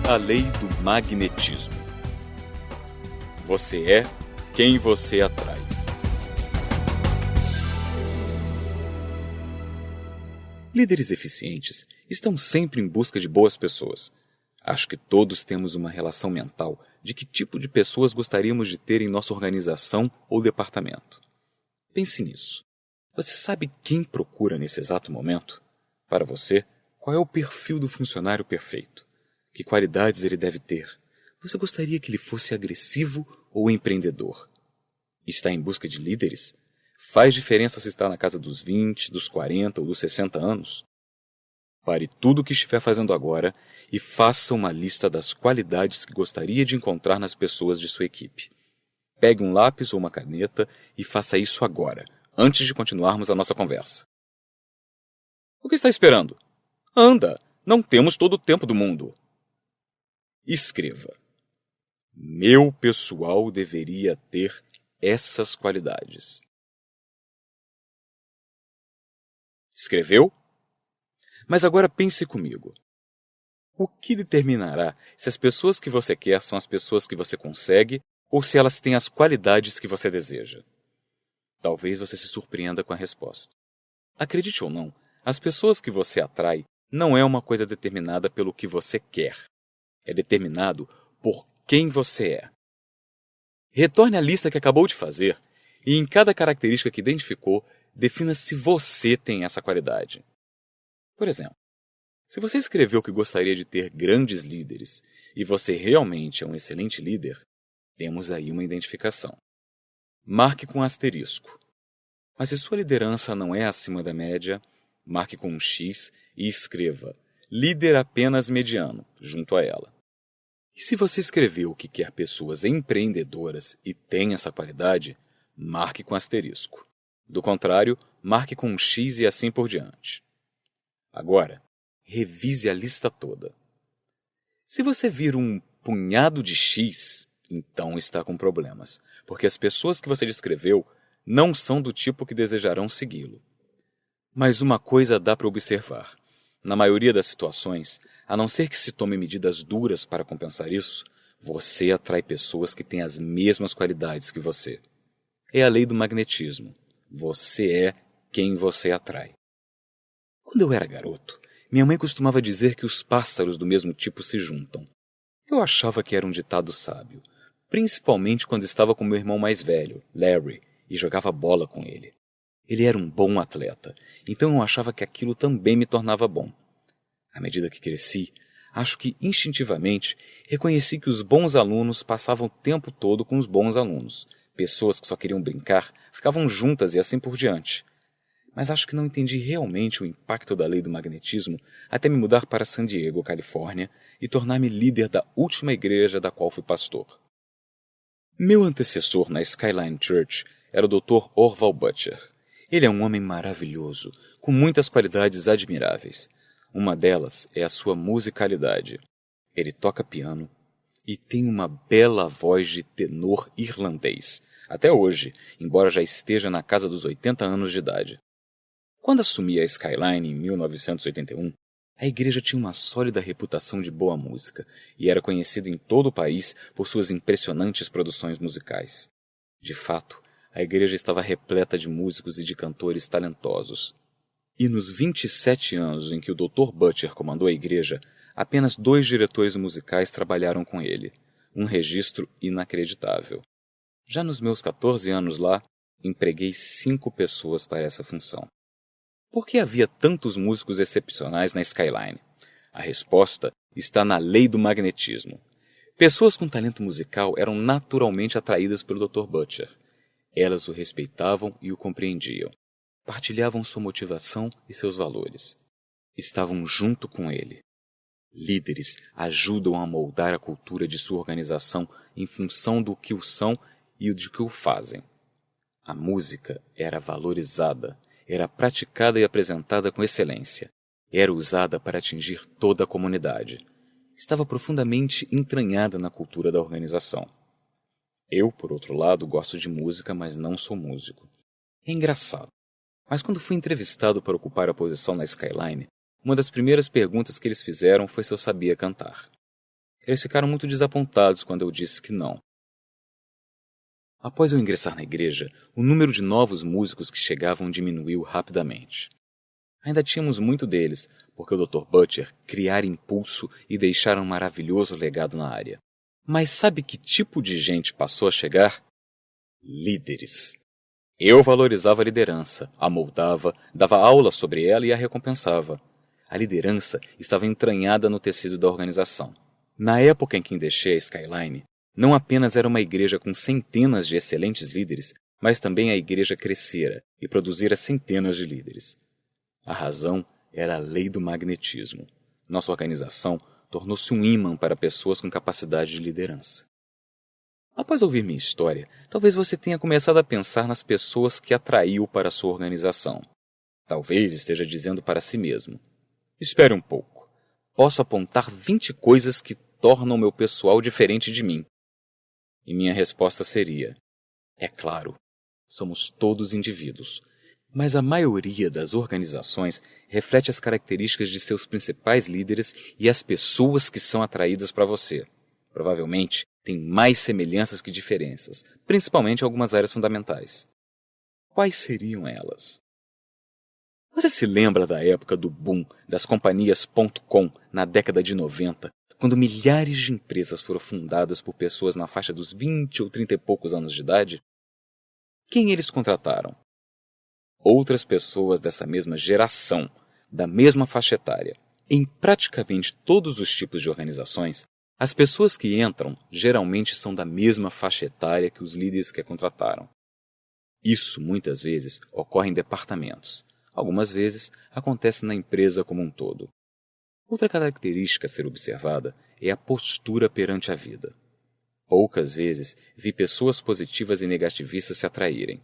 A lei do magnetismo. Você é quem você atrai. Líderes eficientes estão sempre em busca de boas pessoas. Acho que todos temos uma relação mental de que tipo de pessoas gostaríamos de ter em nossa organização ou departamento. Pense nisso. Você sabe quem procura nesse exato momento? Para você, qual é o perfil do funcionário perfeito? Que qualidades ele deve ter? Você gostaria que ele fosse agressivo ou empreendedor? Está em busca de líderes? Faz diferença se está na casa dos 20, dos 40 ou dos 60 anos? Pare tudo o que estiver fazendo agora e faça uma lista das qualidades que gostaria de encontrar nas pessoas de sua equipe. Pegue um lápis ou uma caneta e faça isso agora, antes de continuarmos a nossa conversa. O que está esperando? Anda! Não temos todo o tempo do mundo. Escreva. Meu pessoal deveria ter essas qualidades. Escreveu? Mas agora pense comigo. O que determinará se as pessoas que você quer são as pessoas que você consegue ou se elas têm as qualidades que você deseja? Talvez você se surpreenda com a resposta. Acredite ou não, as pessoas que você atrai não é uma coisa determinada pelo que você quer. É determinado por quem você é. Retorne à lista que acabou de fazer e em cada característica que identificou, defina se você tem essa qualidade. Por exemplo, se você escreveu que gostaria de ter grandes líderes e você realmente é um excelente líder, temos aí uma identificação. Marque com asterisco. Mas se sua liderança não é acima da média, marque com um X e escreva líder apenas mediano junto a ela. E se você escreveu que quer pessoas empreendedoras e tem essa qualidade, marque com asterisco. Do contrário, marque com um X e assim por diante. Agora, revise a lista toda. Se você vir um punhado de X, então está com problemas, porque as pessoas que você descreveu não são do tipo que desejarão segui-lo. Mas uma coisa dá para observar. Na maioria das situações, a não ser que se tome medidas duras para compensar isso, você atrai pessoas que têm as mesmas qualidades que você. É a lei do magnetismo. Você é quem você atrai. Quando eu era garoto, minha mãe costumava dizer que os pássaros do mesmo tipo se juntam. Eu achava que era um ditado sábio, principalmente quando estava com meu irmão mais velho, Larry, e jogava bola com ele. Ele era um bom atleta, então eu achava que aquilo também me tornava bom. À medida que cresci, acho que instintivamente reconheci que os bons alunos passavam o tempo todo com os bons alunos. Pessoas que só queriam brincar ficavam juntas e assim por diante. Mas acho que não entendi realmente o impacto da lei do magnetismo até me mudar para San Diego, Califórnia, e tornar-me líder da última igreja da qual fui pastor. Meu antecessor na Skyline Church era o Dr. Orval Butcher. Ele é um homem maravilhoso, com muitas qualidades admiráveis. Uma delas é a sua musicalidade. Ele toca piano e tem uma bela voz de tenor irlandês, até hoje, embora já esteja na casa dos 80 anos de idade. Quando assumi a Skyline em 1981, a igreja tinha uma sólida reputação de boa música e era conhecida em todo o país por suas impressionantes produções musicais. De fato, a igreja estava repleta de músicos e de cantores talentosos. E nos 27 anos em que o Dr. Butcher comandou a igreja, apenas 2 diretores musicais trabalharam com ele. Um registro inacreditável. Já nos meus 14 anos lá, empreguei 5 pessoas para essa função. Por que havia tantos músicos excepcionais na Skyline? A resposta está na lei do magnetismo. Pessoas com talento musical eram naturalmente atraídas pelo Dr. Butcher. Elas o respeitavam e o compreendiam. Partilhavam sua motivação e seus valores. Estavam junto com ele. Líderes ajudam a moldar a cultura de sua organização em função do que o são e de que o fazem. A música era valorizada, era praticada e apresentada com excelência. Era usada para atingir toda a comunidade. Estava profundamente entranhada na cultura da organização. Eu, por outro lado, gosto de música, mas não sou músico. É engraçado. Mas quando fui entrevistado para ocupar a posição na Skyline, uma das primeiras perguntas que eles fizeram foi se eu sabia cantar. Eles ficaram muito desapontados quando eu disse que não. Após eu ingressar na igreja, o número de novos músicos que chegavam diminuiu rapidamente. Ainda tínhamos muito deles, porque o Dr. Butcher criara impulso e deixara um maravilhoso legado na área. Mas sabe que tipo de gente passou a chegar? Líderes. Eu valorizava a liderança, a moldava, dava aula sobre ela e a recompensava. A liderança estava entranhada no tecido da organização. Na época em que deixei a Skyline, não apenas era uma igreja com centenas de excelentes líderes, mas também a igreja crescera e produzira centenas de líderes. A razão era a lei do magnetismo. Nossa organização tornou-se um ímã para pessoas com capacidade de liderança. Após ouvir minha história, talvez você tenha começado a pensar nas pessoas que atraiu para a sua organização. Talvez esteja dizendo para si mesmo: espere um pouco. Posso apontar 20 coisas que tornam meu pessoal diferente de mim. E minha resposta seria: é claro, somos todos indivíduos. Mas a maioria das organizações reflete as características de seus principais líderes e as pessoas que são atraídas para você. Provavelmente, tem mais semelhanças que diferenças, principalmente em algumas áreas fundamentais. Quais seriam elas? Você se lembra da época do boom das companhias .com na década de 90, quando milhares de empresas foram fundadas por pessoas na faixa dos 20 ou 30 e poucos anos de idade? Quem eles contrataram? Outras pessoas dessa mesma geração, da mesma faixa etária. Em praticamente todos os tipos de organizações, as pessoas que entram geralmente são da mesma faixa etária que os líderes que a contrataram. Isso, muitas vezes, ocorre em departamentos. Algumas vezes, acontece na empresa como um todo. Outra característica a ser observada é a postura perante a vida. Poucas vezes vi pessoas positivas e negativistas se atraírem.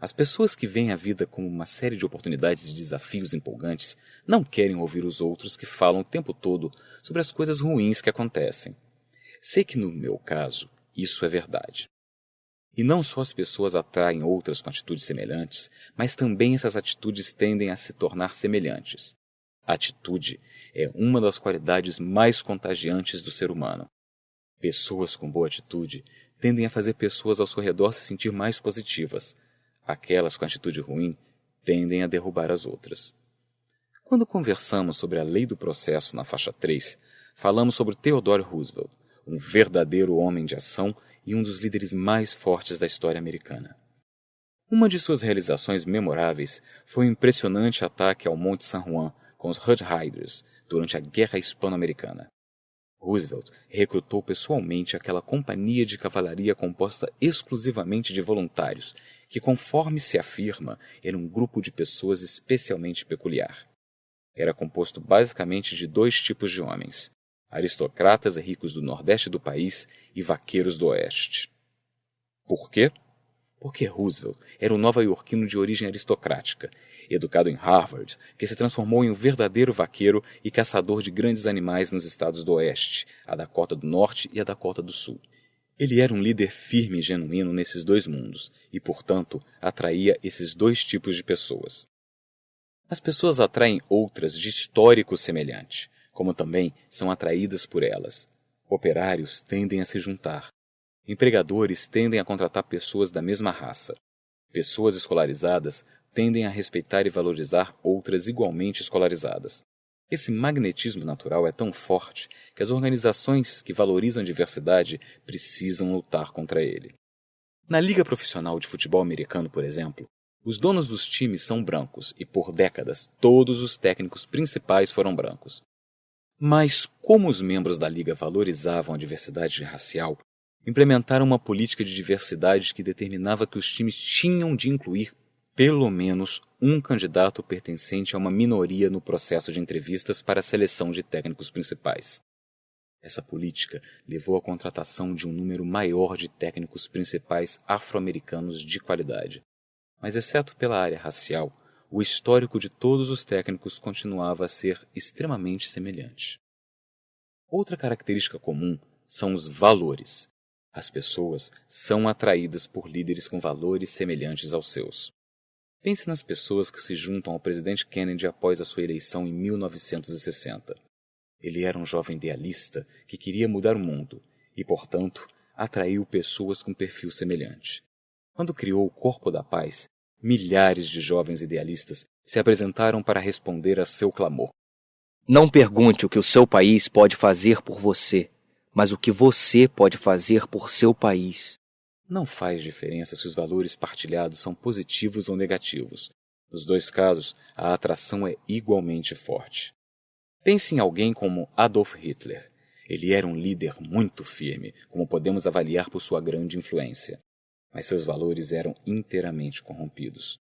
As pessoas que veem a vida como uma série de oportunidades e desafios empolgantes não querem ouvir os outros que falam o tempo todo sobre as coisas ruins que acontecem. Sei que no meu caso, isso é verdade. E não só as pessoas atraem outras com atitudes semelhantes, mas também essas atitudes tendem a se tornar semelhantes. A atitude é uma das qualidades mais contagiantes do ser humano. Pessoas com boa atitude tendem a fazer pessoas ao seu redor se sentir mais positivas. Aquelas com atitude ruim tendem a derrubar as outras. Quando conversamos sobre a lei do processo na faixa 3, falamos sobre Theodore Roosevelt, um verdadeiro homem de ação e um dos líderes mais fortes da história americana. Uma de suas realizações memoráveis foi o impressionante ataque ao Monte San Juan com os Red Riders durante a Guerra Hispano-Americana. Roosevelt recrutou pessoalmente aquela companhia de cavalaria composta exclusivamente de voluntários, que, conforme se afirma, era um grupo de pessoas especialmente peculiar. Era composto basicamente de 2 tipos de homens: aristocratas e ricos do nordeste do país e vaqueiros do oeste. Por quê? Porque Roosevelt era um nova-iorquino de origem aristocrática, educado em Harvard, que se transformou em um verdadeiro vaqueiro e caçador de grandes animais nos estados do oeste, a Dakota do Norte e a Dakota do Sul. Ele era um líder firme e genuíno nesses 2 mundos e, portanto, atraía esses 2 tipos de pessoas. As pessoas atraem outras de histórico semelhante, como também são atraídas por elas. Operários tendem a se juntar. Empregadores tendem a contratar pessoas da mesma raça. Pessoas escolarizadas tendem a respeitar e valorizar outras igualmente escolarizadas. Esse magnetismo natural é tão forte que as organizações que valorizam a diversidade precisam lutar contra ele. Na Liga Profissional de Futebol Americano, por exemplo, os donos dos times são brancos e, por décadas, todos os técnicos principais foram brancos. Mas, como os membros da Liga valorizavam a diversidade racial, implementaram uma política de diversidade que determinava que os times tinham de incluir pelo menos um candidato pertencente a uma minoria no processo de entrevistas para a seleção de técnicos principais. Essa política levou à contratação de um número maior de técnicos principais afro-americanos de qualidade. Mas, exceto pela área racial, o histórico de todos os técnicos continuava a ser extremamente semelhante. Outra característica comum são os valores. As pessoas são atraídas por líderes com valores semelhantes aos seus. Pense nas pessoas que se juntam ao presidente Kennedy após a sua eleição em 1960. Ele era um jovem idealista que queria mudar o mundo e, portanto, atraiu pessoas com perfil semelhante. Quando criou o Corpo da Paz, milhares de jovens idealistas se apresentaram para responder a seu clamor. Não pergunte o que o seu país pode fazer por você, mas o que você pode fazer por seu país. Não faz diferença se os valores partilhados são positivos ou negativos. Nos dois casos, a atração é igualmente forte. Pense em alguém como Adolf Hitler. Ele era um líder muito firme, como podemos avaliar por sua grande influência. Mas seus valores eram inteiramente corrompidos.